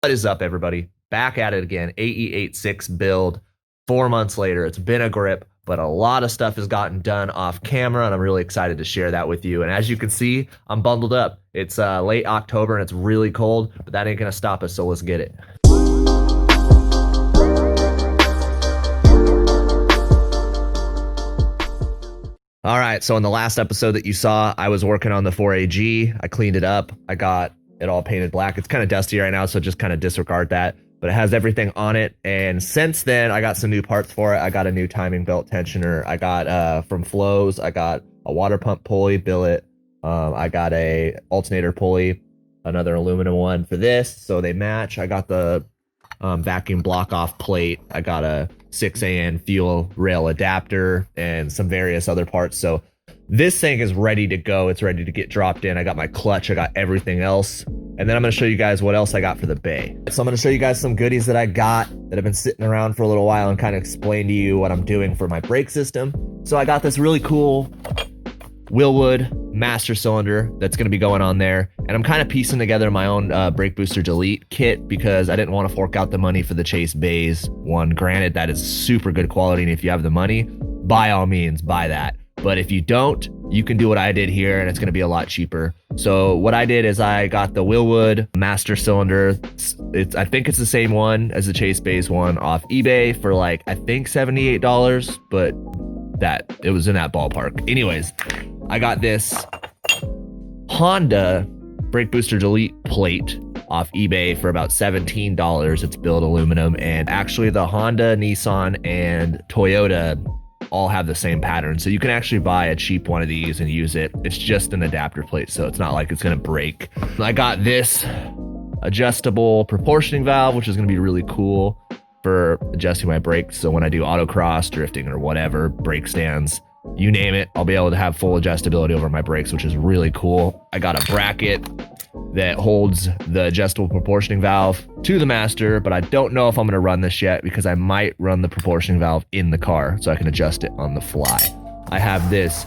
What is up, everybody? Back at it again. AE86 build. 4 months later. It's been a grip, but a lot of stuff has gotten done off camera, and I'm really excited to share that with you. And as you can see, I'm bundled up. It's late October, and it's really cold, but that ain't going to stop us, so let's get it. All right, so in the last episode that you saw, I was working on the 4AG. I cleaned it up. I got it all painted black. It's kind of dusty right now, so just kind of disregard that. But it has everything on it. And since then, I got some new parts for it. I got a new timing belt tensioner. I got from Flows, I got a water pump pulley billet. I got a alternator pulley, another aluminum one for this, so they match. I got the vacuum block off plate. I got a 6AN fuel rail adapter and some various other parts. So this thing is ready to go. It's ready to get dropped in. I got my clutch. I got everything else. And then I'm going to show you guys what else I got for the bay. So I'm going to show you guys some goodies that I got that have been sitting around for a little while and kind of explain to you what I'm doing for my brake system. So I got this really cool Willwood master cylinder that's going to be going on there. And I'm kind of piecing together my own brake booster delete kit because I didn't want to fork out the money for the Chase Bays one. Granted, that is super good quality, and if you have the money, by all means, buy that. But if you don't, you can do what I did here, and it's going to be a lot cheaper. So what I did is I got the Willwood master cylinder. I think it's the same one as the Chase Bays one off eBay for like, I think $78, but it was in that ballpark. Anyways, I got this Honda brake booster delete plate off eBay for about $17. It's built aluminum, and actually the Honda, Nissan, and Toyota all have the same pattern. So you can actually buy a cheap one of these and use it. It's just an adapter plate, so it's not like it's gonna break. I got this adjustable proportioning valve, which is gonna be really cool for adjusting my brakes. So when I do autocross, drifting, or whatever, brake stands, you name it, I'll be able to have full adjustability over my brakes, which is really cool. I got a bracket that holds the adjustable proportioning valve to the master, but I don't know if I'm going to run this yet because I might run the proportioning valve in the car so I can adjust it on the fly. I have this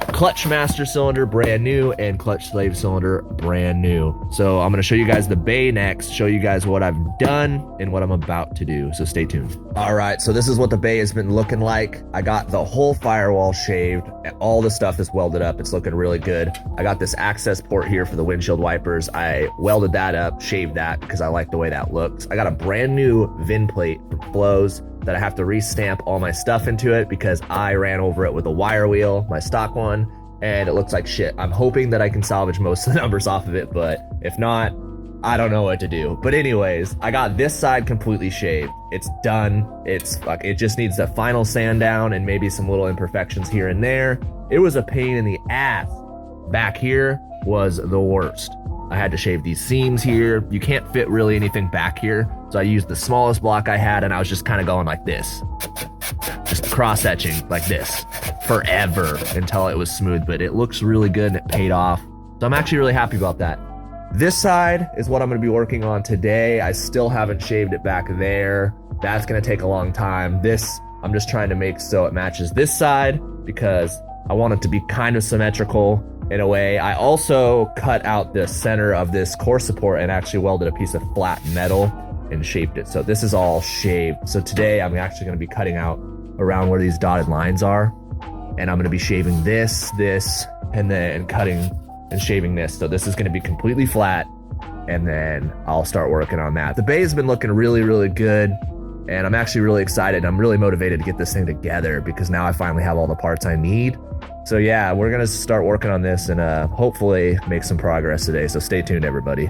clutch master cylinder, brand new, and clutch slave cylinder, brand new. So I'm going to show you guys the bay next, show you guys what I've done and what I'm about to do. So stay tuned. All right, so this is what the bay has been looking like. I got the whole firewall shaved. All the stuff is welded up. It's looking really good. I got this access port here for the windshield wipers. I welded that up, shaved that because I like the way that looks. I got a brand new VIN plate for Flows that I have to re-stamp all my stuff into it because I ran over it with a wire wheel, my stock one, and it looks like shit. I'm hoping that I can salvage most of the numbers off of it, but if not, I don't know what to do. But anyways, I got this side completely shaved. It's done. It just needs the final sand down and maybe some little imperfections here and there. It was a pain in the ass. Back here was the worst. I had to shave these seams here. You can't fit really anything back here. So I used the smallest block I had, and I was just kind of going like this. Just cross-etching like this forever until it was smooth, but it looks really good and it paid off. So I'm actually really happy about that. This side is what I'm gonna be working on today. I still haven't shaved it back there. That's gonna take a long time. This, I'm just trying to make so it matches this side because I want it to be kind of symmetrical in a way. I also cut out the center of this core support and actually welded a piece of flat metal and shaped it. So this is all shaved. So today I'm actually gonna be cutting out around where these dotted lines are. And I'm gonna be shaving this, and then cutting and shaving this. So this is gonna be completely flat, and then I'll start working on that. The bay has been looking really, really good, and I'm actually really excited. I'm really motivated to get this thing together because now I finally have all the parts I need. So yeah, we're gonna start working on this and hopefully make some progress today. So stay tuned, everybody.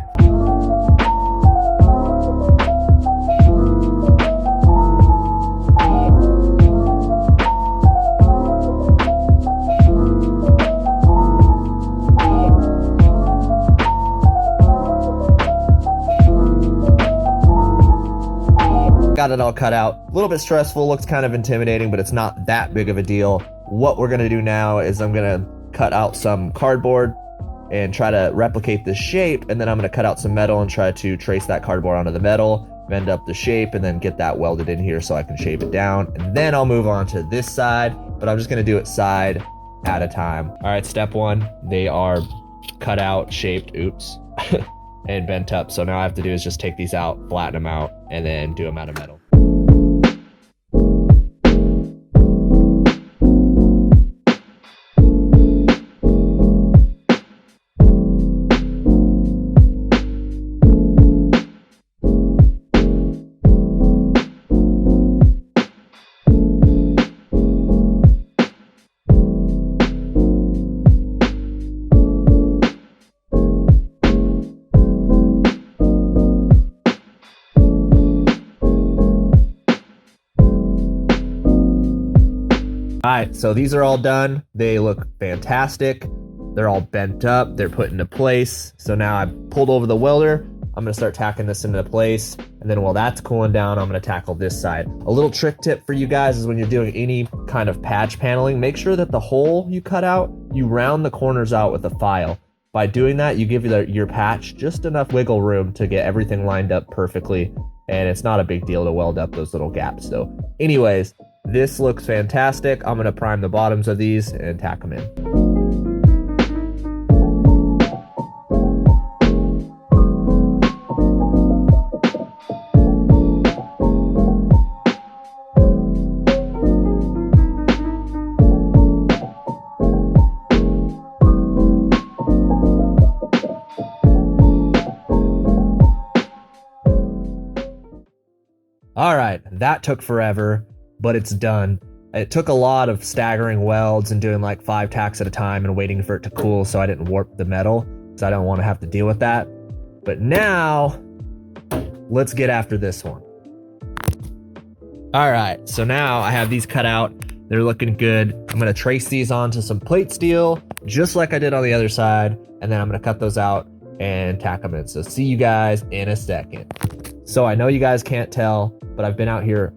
Got it all cut out. A little bit stressful, looks kind of intimidating, but it's not that big of a deal. What we're gonna do now is I'm gonna cut out some cardboard and try to replicate the shape, and then I'm gonna cut out some metal and try to trace that cardboard onto the metal, bend up the shape, and then get that welded in here so I can shave it down. And then I'll move on to this side, but I'm just gonna do it side at a time. All right, step one, they are cut out, shaped, oops. and bent up. So now all I have to do is just take these out, flatten them out, and then do them out of metal. All right, so these are all done. They look fantastic. They're all bent up. They're put into place. So now I've pulled over the welder. I'm gonna start tacking this into place. And then while that's cooling down, I'm gonna tackle this side. A little trick tip for you guys is when you're doing any kind of patch paneling, make sure that the hole you cut out, you round the corners out with a file. By doing that, you give your patch just enough wiggle room to get everything lined up perfectly. And it's not a big deal to weld up those little gaps. So anyways, this looks fantastic. I'm gonna prime the bottoms of these and tack them in. All right, that took forever, but it's done. It took a lot of staggering welds and doing like 5 tacks at a time and waiting for it to cool so I didn't warp the metal, because I don't want to have to deal with that. But now, let's get after this one. All right, so now I have these cut out. They're looking good. I'm gonna trace these onto some plate steel, just like I did on the other side, and then I'm gonna cut those out and tack them in. So see you guys in a second. So I know you guys can't tell, but I've been out here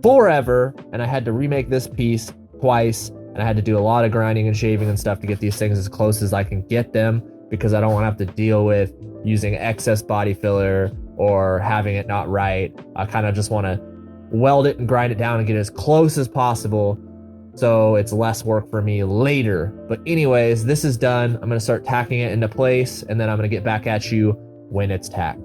forever, and I had to remake this piece twice, and I had to do a lot of grinding and shaving and stuff to get these things as close as I can get them, because I don't want to have to deal with using excess body filler or having it not right. I kind of just want to weld it and grind it down and get it as close as possible so it's less work for me later. But anyways, this is done. I'm going to start tacking it into place, and then I'm going to get back at you when it's tacked.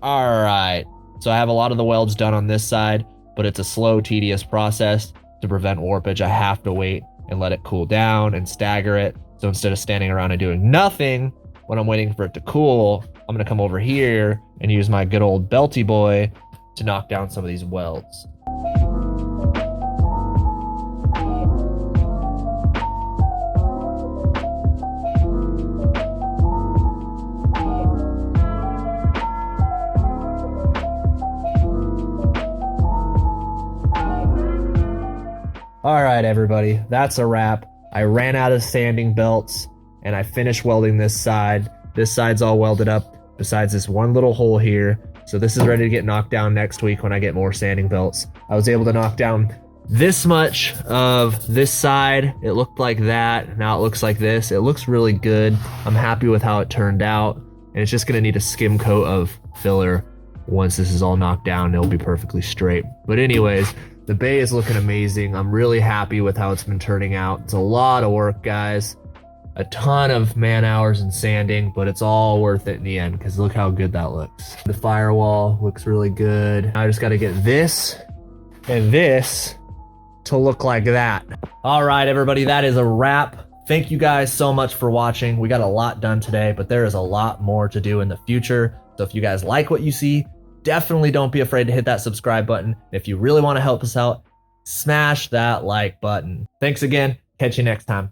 All right, so I have a lot of the welds done on this side, but it's a slow, tedious process. To prevent warpage, I have to wait and let it cool down and stagger it. So instead of standing around and doing nothing when I'm waiting for it to cool, I'm gonna come over here and use my good old belty boy to knock down some of these welds. All right, everybody, that's a wrap. I ran out of sanding belts and I finished welding this side. This side's all welded up besides this one little hole here. So this is ready to get knocked down next week when I get more sanding belts. I was able to knock down this much of this side. It looked like that. Now it looks like this. It looks really good. I'm happy with how it turned out. And it's just gonna need a skim coat of filler. Once this is all knocked down, it'll be perfectly straight. But anyways, the bay is looking amazing. I'm really happy with how it's been turning out. It's a lot of work, guys. A ton of man hours and sanding, but it's all worth it in the end because look how good that looks. The firewall looks really good. I just got to get this and this to look like that. All right, everybody, that is a wrap. Thank you guys so much for watching. We got a lot done today, but there is a lot more to do in the future. So if you guys like what you see, definitely don't be afraid to hit that subscribe button. If you really want to help us out, smash that like button. Thanks again. Catch you next time.